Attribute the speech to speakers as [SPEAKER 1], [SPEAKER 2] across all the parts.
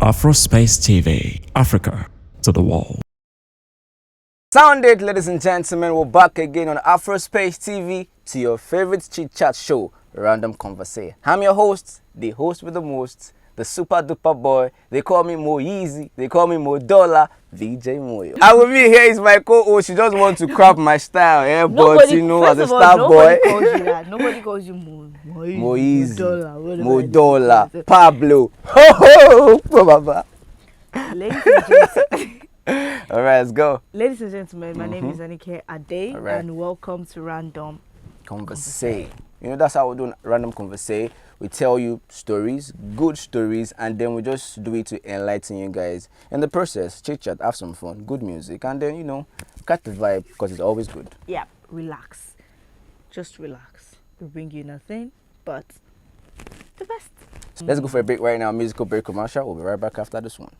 [SPEAKER 1] Afrospace TV, Africa to the world.
[SPEAKER 2] Sound it, ladies and gentlemen. We're back again on Afrospace TV to your favorite chit-chat show, Random Converse. I'm your host, the host with the most, the super duper boy. They call me Mo Easy, they call me Mo Dollar, VJ Moyo. And with me here is my co-host. She just wants to crop my style, yeah, but you know, as a star boy.
[SPEAKER 3] Calls you that. Nobody calls you Mo
[SPEAKER 2] Easy,
[SPEAKER 3] Mo
[SPEAKER 2] Dollar, Pablo. Ho ho, Baba.
[SPEAKER 3] Ladies and gentlemen.
[SPEAKER 2] All right, let's go.
[SPEAKER 3] Ladies and gentlemen, my name is Anike Ade,
[SPEAKER 2] right.
[SPEAKER 3] and welcome to Random
[SPEAKER 2] Converse. You know, that's how we do Random Converse. We tell you stories, good stories, and then we just do it to enlighten you guys. In the process, chit chat, have some fun, good music, and then, you know, catch the vibe because it's always good.
[SPEAKER 3] Yeah, relax. Just relax. We bring you nothing but the best.
[SPEAKER 2] So let's go for a break right now, musical break commercial. We'll be right back after this one.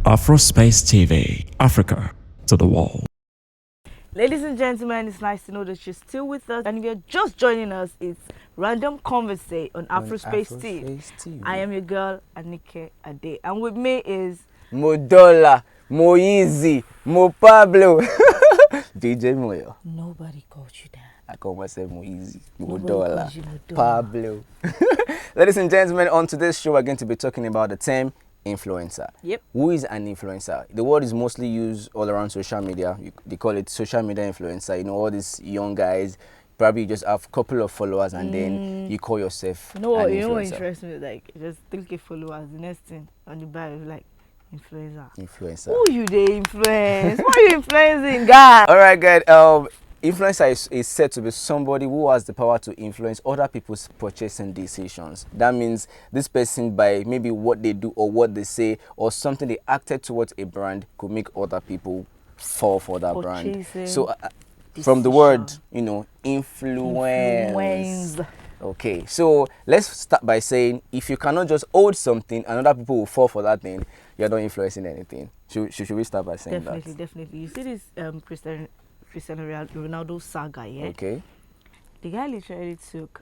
[SPEAKER 1] Afrospace TV, Africa to the world.
[SPEAKER 3] Ladies and gentlemen, it's nice to know that you're still with us. And if you're just joining us, it's Random Converse on Afrospace TV. I am your girl, Anike Ade. And with me is
[SPEAKER 2] Mo Dollar, Mo Easy, Mo Pablo, DJ Moyo.
[SPEAKER 3] Nobody called you that.
[SPEAKER 2] I call myself Mo Easy, Mo
[SPEAKER 3] Nobody
[SPEAKER 2] Dollar,
[SPEAKER 3] calls you Mo Dollar.
[SPEAKER 2] Pablo. Ladies and gentlemen, on today's show, we're going to be talking about the term influencer.
[SPEAKER 3] Yep.
[SPEAKER 2] Who is an influencer? The word is mostly used all around social media. They call it social media influencer. You know, all these young guys, probably just have a couple of followers and then you call yourself
[SPEAKER 3] You know what?
[SPEAKER 2] an
[SPEAKER 3] You know what
[SPEAKER 2] influencer.
[SPEAKER 3] interests me? Like, just 3K followers. The next thing on the bio, like influencer.
[SPEAKER 2] Influencer.
[SPEAKER 3] Who you they influence? Why are you influencing, God?
[SPEAKER 2] All right, guys. Influencer is said to be somebody who has the power to influence other people's purchasing decisions. That means this person, by maybe what they do or what they say or something they acted towards a brand, could make other people fall for that brand. So from the word, you know, influence. Okay, so let's start by saying if you cannot just hold something and other people will fall for that thing, you're not influencing anything. Should we start by saying that?
[SPEAKER 3] Definitely. You see this Cristiano Ronaldo saga, yeah?
[SPEAKER 2] Okay.
[SPEAKER 3] The guy literally took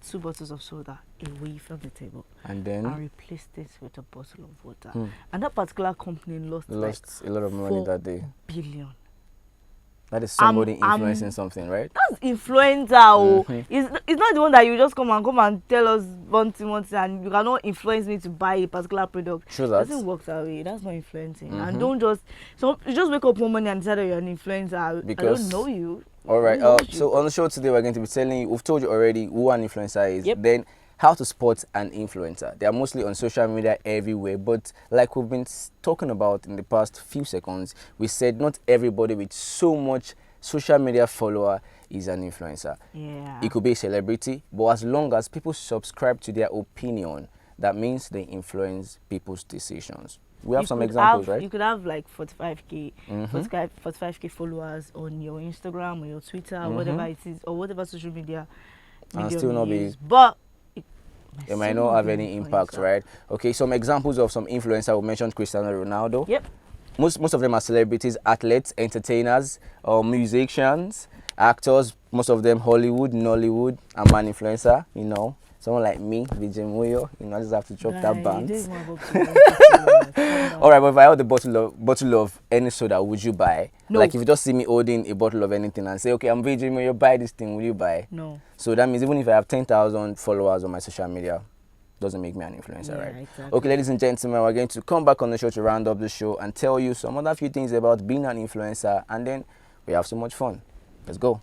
[SPEAKER 3] 2 bottles of soda away from the table
[SPEAKER 2] And then
[SPEAKER 3] replaced it with a bottle of water. And that particular company lost
[SPEAKER 2] a lot of money
[SPEAKER 3] 4
[SPEAKER 2] that day.
[SPEAKER 3] billion.
[SPEAKER 2] That is somebody influencing something, right?
[SPEAKER 3] That's influencer. It's not the one that you just come and tell us one thing and you cannot influence me to buy a particular product.
[SPEAKER 2] Sure,
[SPEAKER 3] It
[SPEAKER 2] that
[SPEAKER 3] doesn't work that way. That's not influencing. And don't just you just wake up one morning and decide that you're an influencer.
[SPEAKER 2] Because
[SPEAKER 3] I don't know you.
[SPEAKER 2] All right. So on the show today, we're going to be telling you. We've told you already who an influencer is.
[SPEAKER 3] Yep.
[SPEAKER 2] Then how to spot an influencer. They are mostly on social media everywhere. But like we've been talking about in the past few seconds, we said not everybody with so much social media follower is an influencer.
[SPEAKER 3] Yeah.
[SPEAKER 2] It could be a celebrity, but as long as people subscribe to their opinion, that means they influence people's decisions. We have some examples, right?
[SPEAKER 3] You could have like 45k, 45k followers on your Instagram or your Twitter, or whatever it is, or whatever social media.
[SPEAKER 2] And still not be.
[SPEAKER 3] But
[SPEAKER 2] it might not have any impact, right? Okay, some examples of some influencers. We mentioned Cristiano Ronaldo.
[SPEAKER 3] Yep.
[SPEAKER 2] Most of them are celebrities, athletes, entertainers, musicians, actors. Most of them Hollywood, Nollywood. I'm an influencer, you know. Someone like me, VJ Moyo, you know, I just have to chop that band. All right, but if I had the bottle of any soda, would you buy?
[SPEAKER 3] No.
[SPEAKER 2] Like if you just see me holding a bottle of anything and say, okay, I'm VJ Moyo, buy this thing, will you buy?
[SPEAKER 3] No.
[SPEAKER 2] So that means even if I have 10,000 followers on my social media, doesn't make me an influencer, right?
[SPEAKER 3] Exactly.
[SPEAKER 2] Okay, ladies and gentlemen, we're going to come back on the show to round up the show and tell you some other few things about being an influencer, and then we have so much fun. Let's go.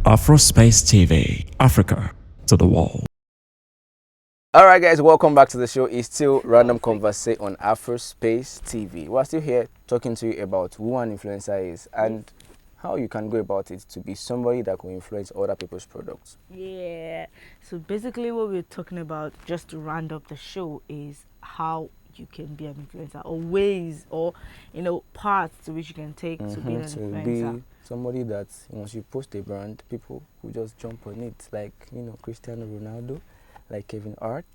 [SPEAKER 1] Afrospace TV, Africa to the world.
[SPEAKER 2] Alright guys, welcome back to the show. It's still Random Converse on Afrospace TV. We're still here talking to you about who an influencer is and how you can go about it to be somebody that will influence other people's products.
[SPEAKER 3] Yeah. So basically what we're talking about, just to round up the show, is how you can be an influencer, or ways, or paths to which you can take to be an influencer.
[SPEAKER 2] Be somebody that once you post a brand, people will just jump on it, like Cristiano Ronaldo, like Kevin Hart,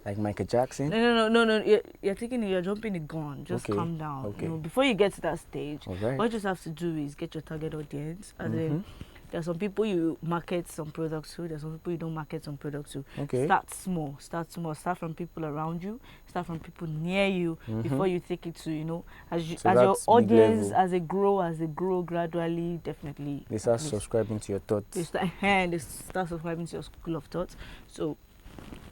[SPEAKER 2] like Michael Jackson.
[SPEAKER 3] No. You're jumping the gun. Just calm down.
[SPEAKER 2] Okay.
[SPEAKER 3] Before you get to that stage,
[SPEAKER 2] Alright.
[SPEAKER 3] what you just have to do is get your target audience. As in, there are some people you market some products to. There's some people you don't market some products to.
[SPEAKER 2] Okay.
[SPEAKER 3] Start small. Start from people around you. Start from people near you before you take it to as your audience as they grow gradually. Definitely.
[SPEAKER 2] They start subscribing to your thoughts.
[SPEAKER 3] They start subscribing to your school of thoughts. So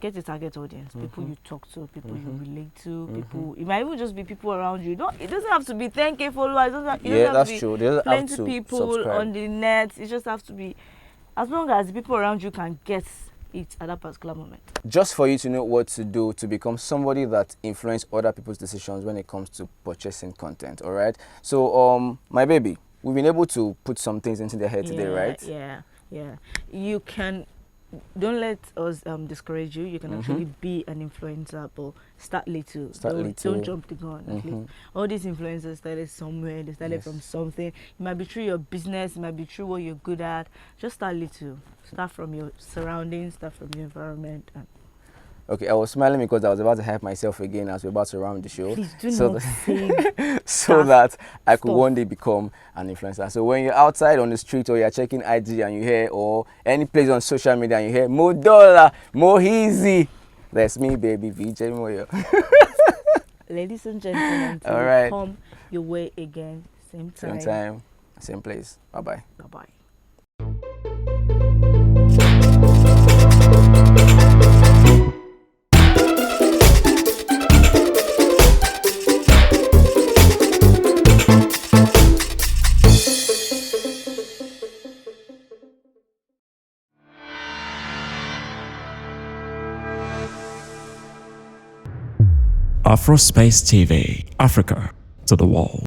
[SPEAKER 3] get your target audience, people you talk to, people you relate to, people. It might even just be people around you. It doesn't have to be 10K followers.
[SPEAKER 2] That's true. There's
[SPEAKER 3] plenty people
[SPEAKER 2] subscribe
[SPEAKER 3] on the net. It just has to be, as long as the people around you can get it at that particular moment.
[SPEAKER 2] Just for you to know what to do to become somebody that influence other people's decisions when it comes to purchasing content. All right. So my baby, we've been able to put some things into their head today, right?
[SPEAKER 3] Yeah. You can. Don't let us discourage you. You can actually be an influencer, but start little. Don't jump the gun. At least. All these influencers started somewhere. They started from something. It might be through your business. It might be through what you're good at. Just start little. Start from your surroundings. Start from your environment.
[SPEAKER 2] Okay, I was smiling because I was about to hype myself again as we're about to round the show.
[SPEAKER 3] Please do not say
[SPEAKER 2] so that I could one day become an influencer. So when you're outside on the street or you're checking IG and you hear, or any place on social media and you hear, more dollar, more easy, that's me, baby, VJ Moyo.
[SPEAKER 3] Ladies and gentlemen,
[SPEAKER 2] all right,
[SPEAKER 3] come your way again, same time,
[SPEAKER 2] same place. Bye-bye.
[SPEAKER 3] Bye-bye.
[SPEAKER 1] Afrospace TV, Africa to the world.